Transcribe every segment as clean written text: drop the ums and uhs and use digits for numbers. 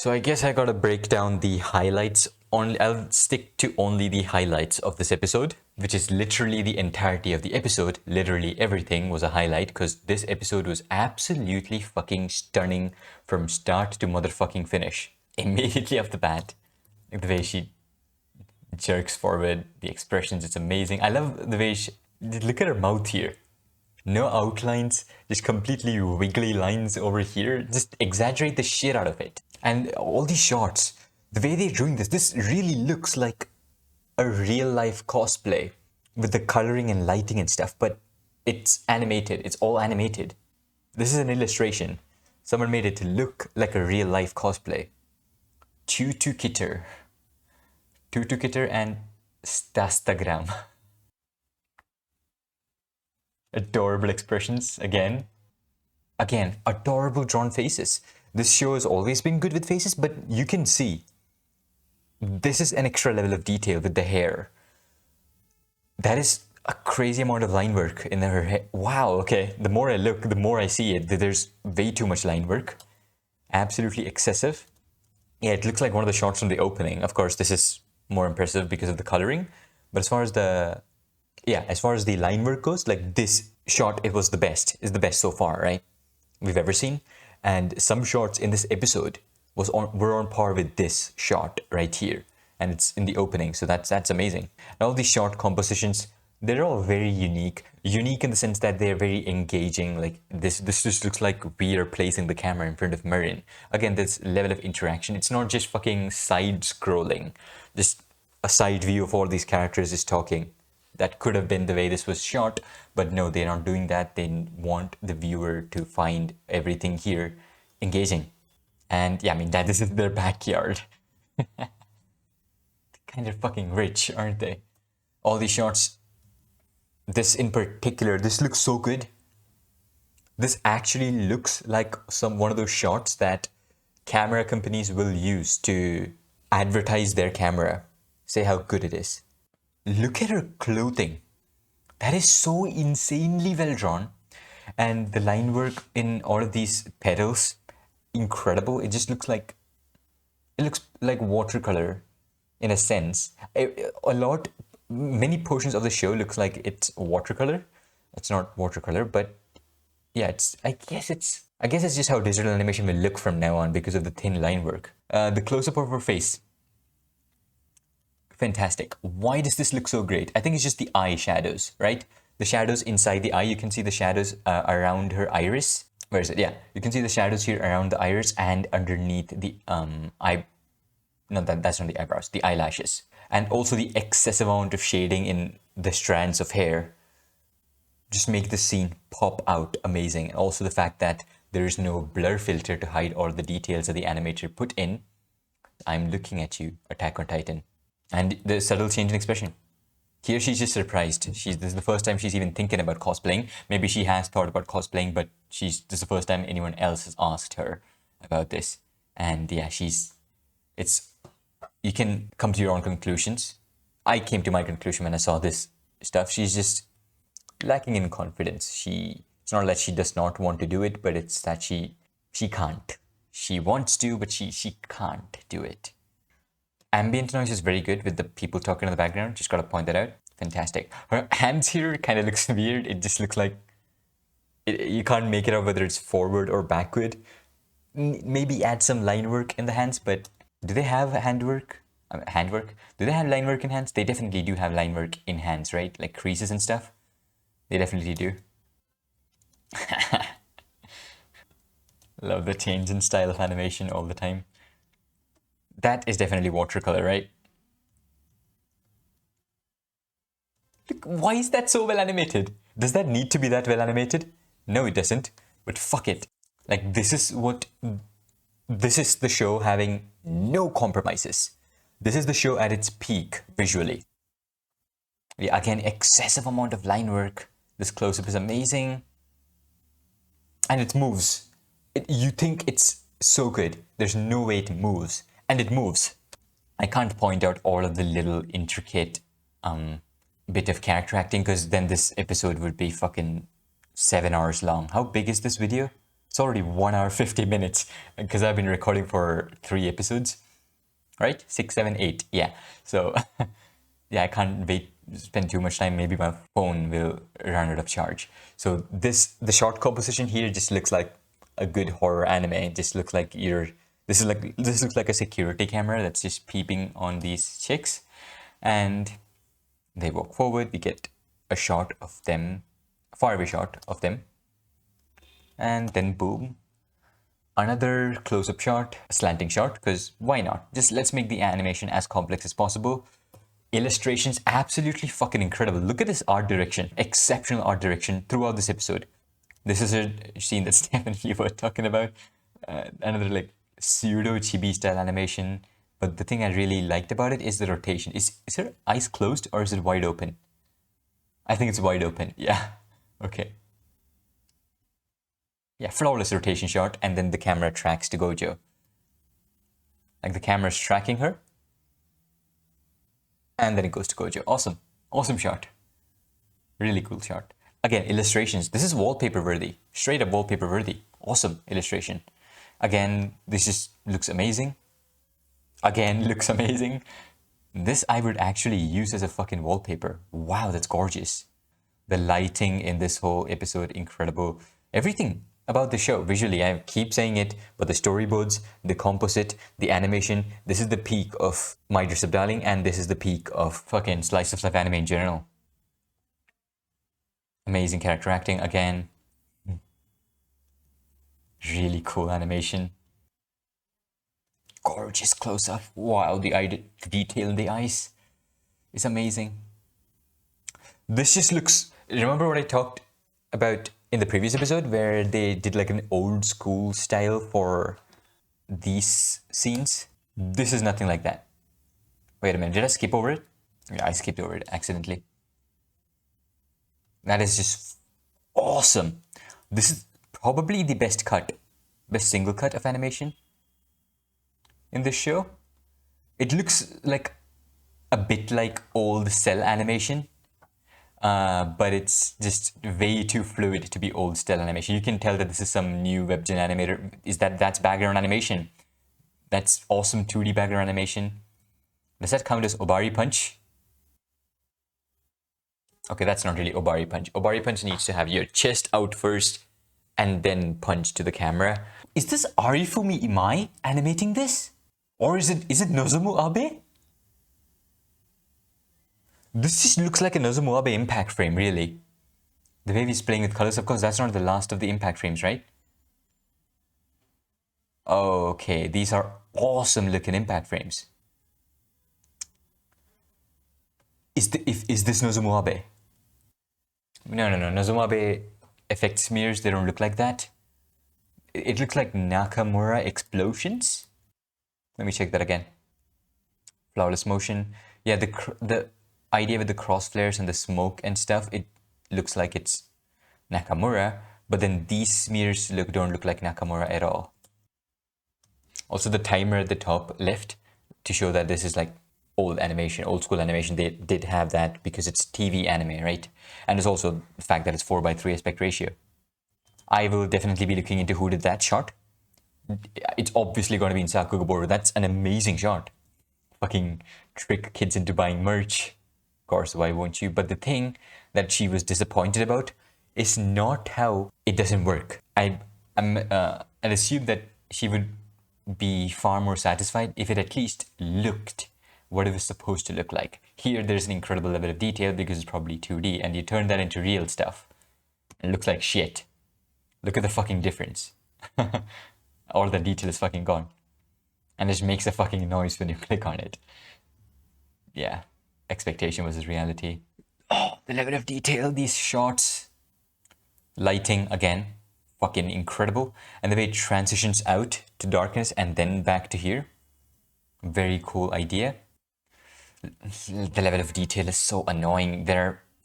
So I guess I gotta break down the highlights. I'll stick to only the highlights of this episode, which is literally the entirety of the episode. Literally everything was a highlight because this episode was absolutely fucking stunning from start to motherfucking finish. Immediately off the bat, like the way she jerks forward, the expressions, it's amazing. I love the way look at her mouth here. No outlines, just completely wiggly lines over here. Just exaggerate the shit out of it. And all these shots, the way they're doing this really looks like a real life cosplay with the coloring and lighting and stuff, but it's animated. It's all animated. This is an illustration. Someone made it to look like a real life cosplay. Tutu Kitter and Stastagram. Adorable expressions again, adorable drawn faces. This show has always been good with faces, but you can see this is an extra level of detail with the hair. That is a crazy amount of line work in her hair. Wow, okay, the more I look, the more I see it. There's way too much line work. Absolutely excessive. Yeah, it looks like one of the shots from the opening. Of course, this is more impressive because of the coloring, but as far as the line work goes, like this shot, is the best so far, right? We've ever seen. And some shots in this episode were on par with this shot right here. And it's in the opening, so that's amazing. And all these shot compositions, they're all very unique. Unique in the sense that they're very engaging. Like this just looks like we are placing the camera in front of Marin. Again, this level of interaction. It's not just fucking side scrolling. Just a side view of all these characters is talking. That could have been the way this was shot, but no, they're not doing that. They want the viewer to find everything here engaging. And yeah, I mean, this is their backyard. Kind of fucking rich, aren't they? All these shots, this in particular, this looks so good. This actually looks like one of those shots that camera companies will use to advertise their camera, say how good it is. Look at her clothing. That is so insanely well drawn. And the line work in all of these petals, incredible. It just looks like watercolor in a sense. Many portions of the show looks like it's watercolor. It's not watercolor, but yeah, I guess it's just how digital animation will look from now on because of the thin line work. The close-up of her face. Fantastic. Why does this look so great? I think it's just the eye shadows, right? The shadows inside the eye. You can see the shadows around her iris. Where is it? Yeah, you can see the shadows here around the iris and underneath the eye. No, that's not the eyebrows. The eyelashes, and also the excessive amount of shading in the strands of hair. Just make the scene pop out amazing. Also the fact that there is no blur filter to hide all the details that the animator put in. I'm looking at you, Attack on Titan. And the subtle change in expression. Here she's just surprised. This is the first time she's even thinking about cosplaying. Maybe she has thought about cosplaying, but this is the first time anyone else has asked her about this. And yeah, you can come to your own conclusions. I came to my conclusion when I saw this stuff. She's just lacking in confidence. It's not that she does not want to do it, but it's that she can't. She wants to, but she can't do it. Ambient noise is very good with the people talking in the background. Just gotta point that out. Fantastic. Her hands here kind of looks weird. It just looks like you can't make it out whether it's forward or backward. Maybe add some line work in the hands, but do they have handwork? Do they have line work in hands? They definitely do have line work in hands, right? Like creases and stuff. They definitely do. Love the change in style of animation all the time. That is definitely watercolor, right? Look, why is that so well animated? Does that need to be that well animated? No, it doesn't. But fuck it. Like, this is the show having no compromises. This is the show at its peak visually. Yeah, again, excessive amount of line work. This close-up is amazing. And it moves. You think it's so good. There's no way it moves. And it moves. I can't point out all of the little intricate bit of character acting because then this episode would be fucking 7 hours long. How big is this video? It's already 1 hour 50 minutes because I've been recording for 3 episodes, right? 6, 7, 8. Yeah. So yeah, I can't wait spend too much time. Maybe my phone will run out of charge. So the short composition here just looks like a good horror anime. It just looks like this looks like a security camera that's just peeping on these chicks, and they walk forward. We get a shot of them, a faraway shot of them, and then boom, another close-up shot, a slanting shot, because why not? Just let's make the animation as complex as possible. Illustrations absolutely fucking incredible. Look at this art direction, exceptional art direction throughout this episode. This is a scene that Steph and you were talking about. Another like pseudo chibi style animation. But the thing I really liked about it is the rotation. Is her eyes closed or is it wide open? I think it's wide open. Yeah. Okay. Yeah, flawless rotation shot, and then the camera tracks to Gojo. Like the camera's tracking her. And then it goes to Gojo. Awesome. Awesome shot. Really cool shot. Again, illustrations. This is wallpaper worthy. Straight up wallpaper worthy. Awesome illustration. Again, this just looks amazing. Again, looks amazing. This I would actually use as a fucking wallpaper. Wow, that's gorgeous. The lighting in this whole episode, incredible. Everything about the show, visually, I keep saying it, but the storyboards, the composite, the animation, this is the peak of My Dress Up Darling, and this is the peak of fucking slice of life anime in general. Amazing character acting again. Really cool animation. Gorgeous close-up. Wow, the detail in the eyes is amazing. This just looks... Remember what I talked about in the previous episode where they did like an old school style for these scenes? This is nothing like that. Wait a minute, did I skip over it? Yeah, I skipped over it accidentally. That is just awesome. This is probably the best single cut of animation in this show. It looks like a bit like old cell animation, but it's just way too fluid to be old cell animation. You can tell that this is some new WebGen animator. That's background animation. That's awesome 2D background animation. Does that count as Obari Punch? Okay, that's not really Obari Punch. Obari Punch needs to have your chest out first and then punch to the camera. Is this Arifumi Imai animating this? Or is it Nozomu Abe? This just looks like a Nozomu Abe impact frame, really. The way he's playing with colors, of course, that's not the last of the impact frames, right? Oh, okay, these are awesome looking impact frames. Is this Nozomu Abe? No. Nozomu Abe effect smears, they don't look like that. It looks like Nakamura explosions. Let me check that again. Flawless motion. Yeah, the idea with the cross flares and the smoke and stuff, it looks like it's Nakamura, but then these smears don't look like Nakamura at all. Also, the timer at the top left to show that this is like old school animation, they did have that because it's TV anime, right? And there's also the fact that it's 4:3 aspect ratio. I will definitely be looking into who did that shot. It's obviously going to be in Sakugaboro. That's an amazing shot. Fucking trick kids into buying merch. Of course, why won't you? But the thing that she was disappointed about is not how it doesn't work. I'd assume that she would be far more satisfied if it at least looked what it was supposed to look like. Here, there's an incredible level of detail because it's probably 2D, and you turn that into real stuff. It looks like shit. Look at the fucking difference. All the detail is fucking gone. And it just makes a fucking noise when you click on it. Yeah. Expectation versus reality. Oh, the level of detail, these shots. Lighting, again, fucking incredible. And the way it transitions out to darkness and then back to here. Very cool idea. The level of detail is so annoying.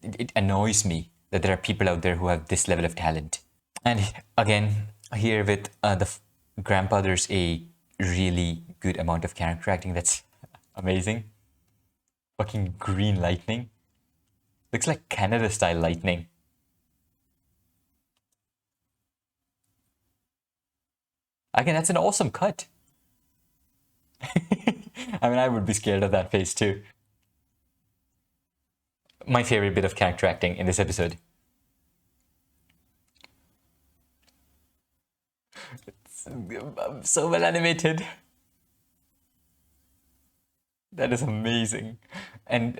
It annoys me that there are people out there who have this level of talent. And again, here with the grandpa, there's a really good amount of character acting that's amazing. Fucking green lightning. Looks like Canada style lightning. Again, that's an awesome cut. I mean, I would be scared of that face too. My favorite bit of character acting in this episode. It's so well animated. That is amazing. And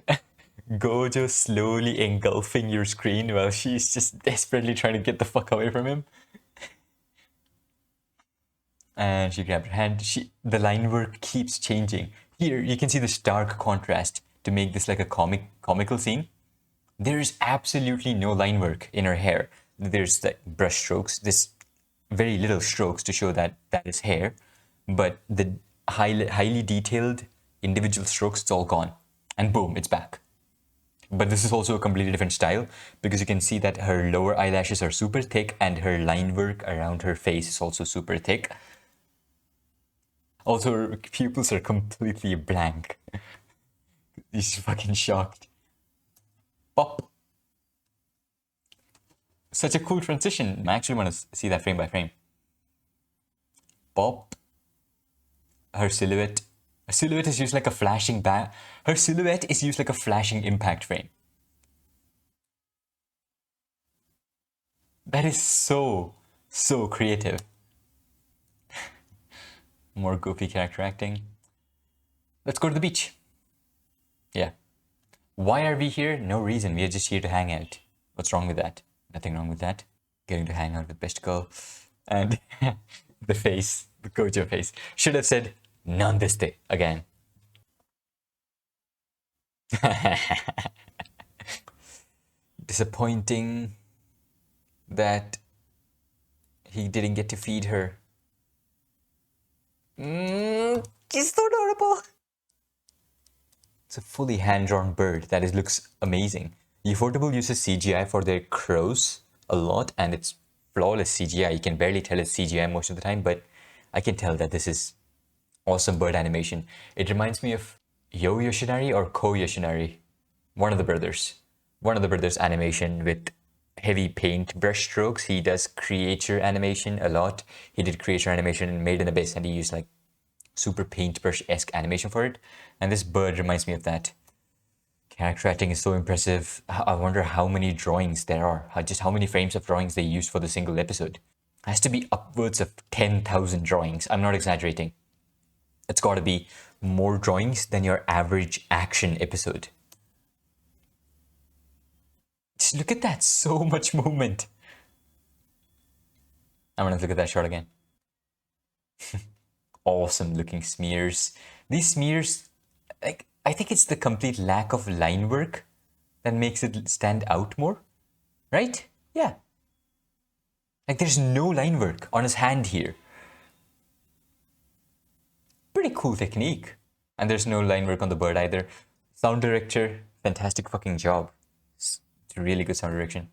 Gojo slowly engulfing your screen while she's just desperately trying to get the fuck away from him. And she grabbed her hand. The line work keeps changing. Here you can see the stark contrast to make this like a comical scene. There's absolutely no line work in her hair. There's like brush strokes, this very little strokes to show that that is hair, but the highly detailed individual strokes, it's all gone. And boom, it's back. But this is also a completely different style because you can see that her lower eyelashes are super thick and her line work around her face is also super thick. Also, her pupils are completely blank. He's fucking shocked. Pop. Such a cool transition. I actually want to see that frame by frame. Pop. Her silhouette. Her silhouette is used like a flashing Her silhouette is used like a flashing impact frame. That is so creative. More goofy character acting. Let's go to the beach. Yeah. Why are we here? No reason. We are just here to hang out. What's wrong with that? Nothing wrong with that. Getting to hang out with best girl. And the face, the Gojo face. Should have said Nandeste again. Disappointing that he didn't get to feed her. She's so adorable. It's a fully hand-drawn bird that looks amazing. Ufotable uses CGI for their crows a lot, and it's flawless CGI. You can barely tell it's CGI most of the time, but I can tell that this is awesome bird animation. It reminds me of Yo Yoshinari or Ko Yoshinari, one of the brothers. One of the brothers' animation with heavy paint brush strokes. He does creature animation a lot. He did creature animation in Made in Abyss, and he used like super paintbrush-esque animation for it. And this bird reminds me of that. Character acting is so impressive. I wonder how many drawings there are. Just how many frames of drawings they used for the single episode. It has to be upwards of 10,000 drawings. I'm not exaggerating. It's got to be more drawings than your average action episode. Just look at that. So much movement. I'm going to look at that shot again. Awesome looking smears. These smears, like, I think it's the complete lack of line work that makes it stand out more, right? Yeah. Like there's no line work on his hand here. Pretty cool technique. And there's no line work on the bird either. Sound director, fantastic fucking job. It's really good sound direction.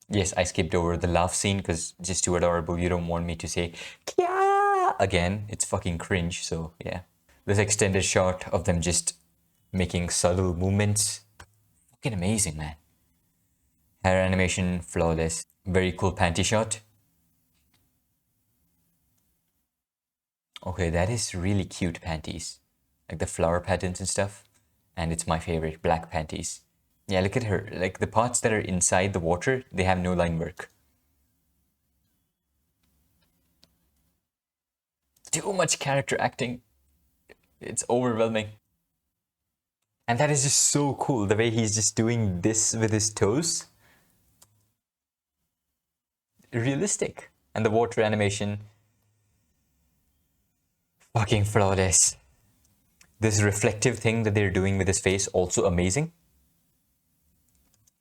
Yes, I skipped over the laugh scene because it's just too adorable. You don't want me to say, Kya! Again. It's fucking cringe, so yeah. This extended shot of them just making subtle movements. Fucking amazing, man. Hair animation, flawless. Very cool panty shot. Okay, that is really cute panties. Like the flower patterns and stuff. And it's my favorite, black panties. Yeah, look at her. Like the parts that are inside the water, they have no line work. Too much character acting. It's overwhelming. And that is just so cool, the way he's just doing this with his toes. Realistic. And the water animation. Fucking flawless. This reflective thing that they're doing with his face, also amazing.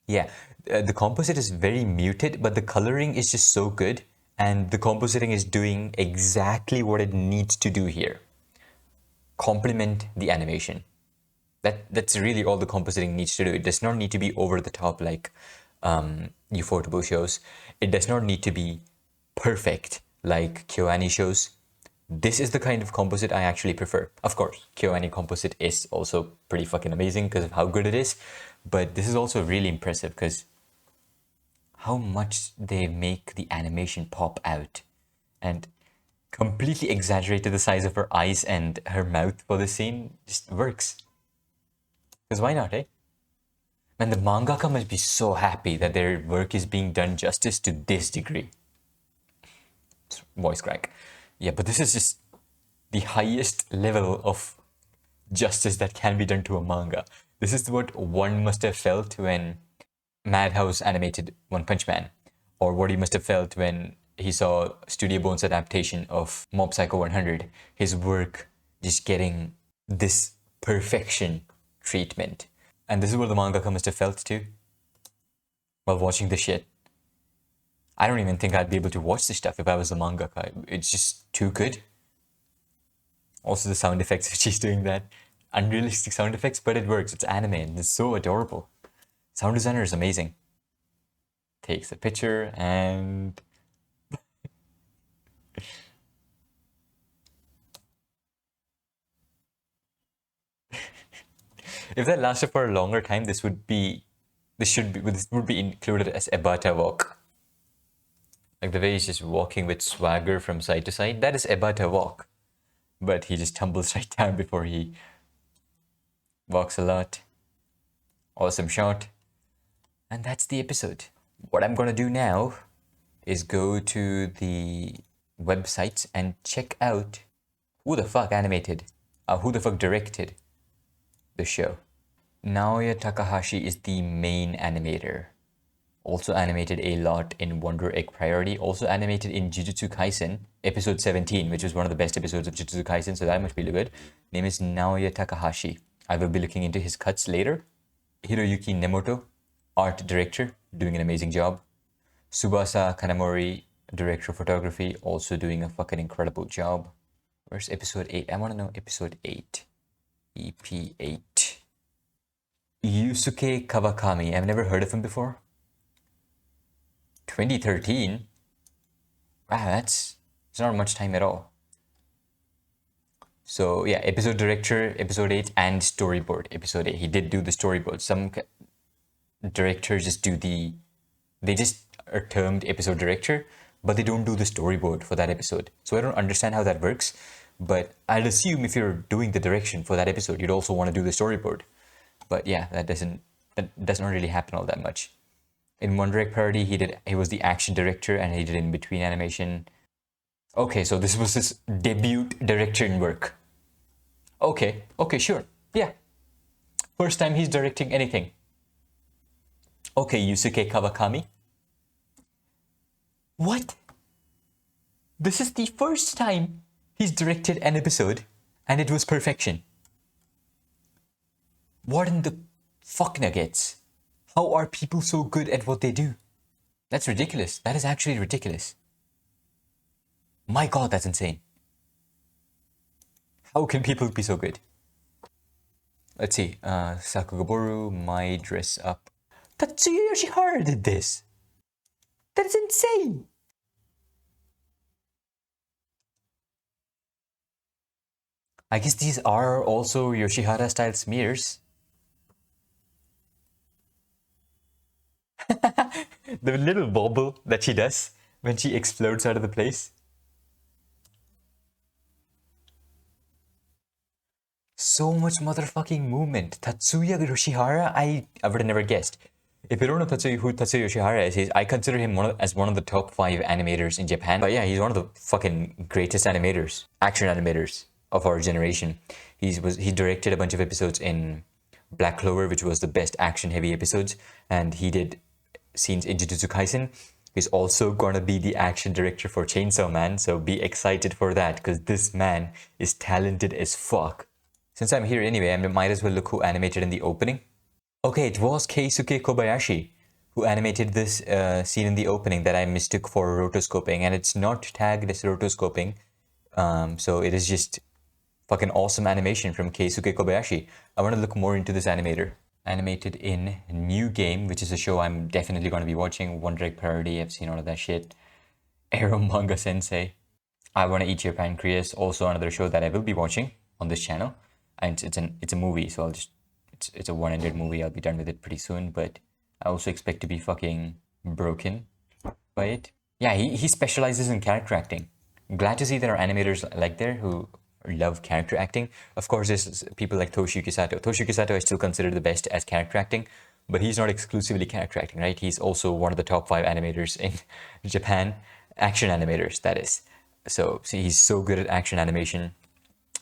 Yeah, the composite is very muted, but the coloring is just so good. And the compositing is doing exactly what it needs to do here. Complement the animation. That's really all the compositing needs to do. It does not need to be over the top like Ufotable shows. It does not need to be perfect like KyoAni shows. This is the kind of composite I actually prefer. Of course, KyoAni composite is also pretty fucking amazing because of how good it is. But this is also really impressive because how much they make the animation pop out. And completely exaggerated the size of her eyes and her mouth for the scene. Just works. Because why not, eh? Man, the mangaka must be so happy that their work is being done justice to this degree. Voice crack. Yeah, but this is just the highest level of justice that can be done to a manga. This is what one must have felt when Madhouse animated One Punch Man, or what he must have felt when he saw Studio Bones' adaptation of Mob Psycho 100. His work just getting this perfection treatment. And this is what the mangaka must have felt too while watching the shit. I don't even think I'd be able to watch this stuff if I was the mangaka. It's just too good. Also the sound effects, she's doing that. Unrealistic sound effects, but it works. It's anime and it's so adorable. Sound designer is amazing. Takes a picture and... If that lasted for a longer time, this would be included as Ebata walk. Like the way he's just walking with swagger from side to side, that is Ebata walk. But he just tumbles right down before he walks a lot. Awesome shot. And that's the episode. What I'm gonna do now is go to the websites and check out who the fuck directed the show. Naoya Takahashi is the main animator. Also animated a lot in Wonder Egg Priority. Also animated in Jujutsu Kaisen, episode 17, which was one of the best episodes of Jujutsu Kaisen, so that must be really good. Name is Naoya Takahashi. I will be looking into his cuts later. Hiroyuki Nemoto, art director, doing an amazing job. Tsubasa Kanamori, director of photography, also doing a fucking incredible job. Where's episode 8? I want to know episode 8. EP8. Yuusuke Kawakami. I've never heard of him before. 2013? Wow, it's not much time at all. So yeah, episode director, episode 8, and storyboard, episode 8. He did do the storyboard. Some directors just they just are termed episode director, but they don't do the storyboard for that episode. So I don't understand how that works, but I'd assume if you're doing the direction for that episode, you'd also want to do the storyboard. But yeah, that doesn't really happen all that much. In Wonder Egg Parody, he was the action director and he did in between animation. Okay, so this was his debut direction work. Okay, sure. Yeah. First time he's directing anything. Okay, Yuusuke Kawakami. What? This is the first time he's directed an episode and it was perfection. What in the fuck nuggets? How are people so good at what they do? That's ridiculous. That is actually ridiculous. My god, that's insane. How can people be so good? Let's see. Sakugaboru, My Dress Up. Tatsuya Yoshihara did this. That's insane. I guess these are also Yoshihara style smears. The little bobble that she does when she explodes out of the place. So much motherfucking movement. Tatsuya Yoshihara, I would have never guessed. If you don't know who Tatsuya Yoshihara is, I consider him as one of the top 5 animators in Japan. But yeah, he's one of the fucking greatest animators, action animators of our generation. He directed a bunch of episodes in Black Clover, which was the best action-heavy episodes, and he did scenes in Jujutsu Kaisen. He's also gonna be the action director for Chainsaw Man, so be excited for that, because this man is talented as fuck. Since I'm here anyway, I might as well look who animated in the opening. Okay, it was Keisuke Kobayashi who animated this scene in the opening that I mistook for rotoscoping, and it's not tagged as rotoscoping, so it is just fucking awesome animation from Keisuke Kobayashi. I want to look more into this animator. Animated in New Game, which is a show I'm definitely going to be watching. Wonder Egg Parody, I've seen all of that shit. Arrow Manga Sensei. I Want to Eat Your Pancreas, also another show that I will be watching on this channel. And it's a movie, so it's a one-ended movie. I'll be done with it pretty soon, but I also expect to be fucking broken by it. Yeah, he specializes in character acting. glad to see there are animators like there who love character acting. Of course, there's people like Toshiyuki Sato. Toshiyuki Sato I still consider the best at character acting, but he's not exclusively character acting, right? He's also one of the top 5 animators in Japan, action animators, that is. So see, he's so good at action animation.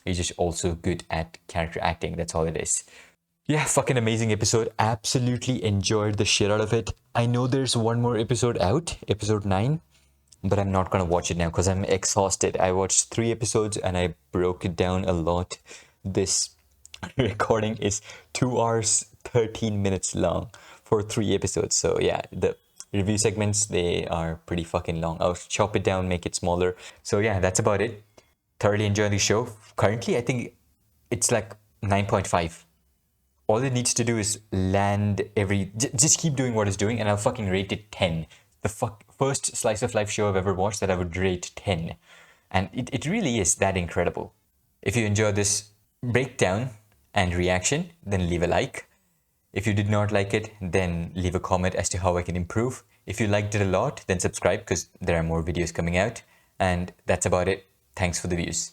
He's just also good at character acting. That's all it is. Yeah, fucking amazing episode. Absolutely enjoyed the shit out of it. I know there's one more episode out, episode 9, but I'm not gonna watch it now because I'm exhausted. I watched 3 episodes and I broke it down a lot. This recording is 2 hours 13 minutes long for 3 episodes. So yeah, the review segments, they are pretty fucking long. I'll chop it down, make it smaller. So yeah, that's about it. Thoroughly enjoying the show. Currently, I think it's like 9.5. All it needs to do is land just keep doing what it's doing, and I'll fucking rate it 10. The first slice of life show I've ever watched that I would rate 10. And it really is that incredible. If you enjoyed this breakdown and reaction, then leave a like. If you did not like it, then leave a comment as to how I can improve. If you liked it a lot, then subscribe because there are more videos coming out. And that's about it. Thanks for the views.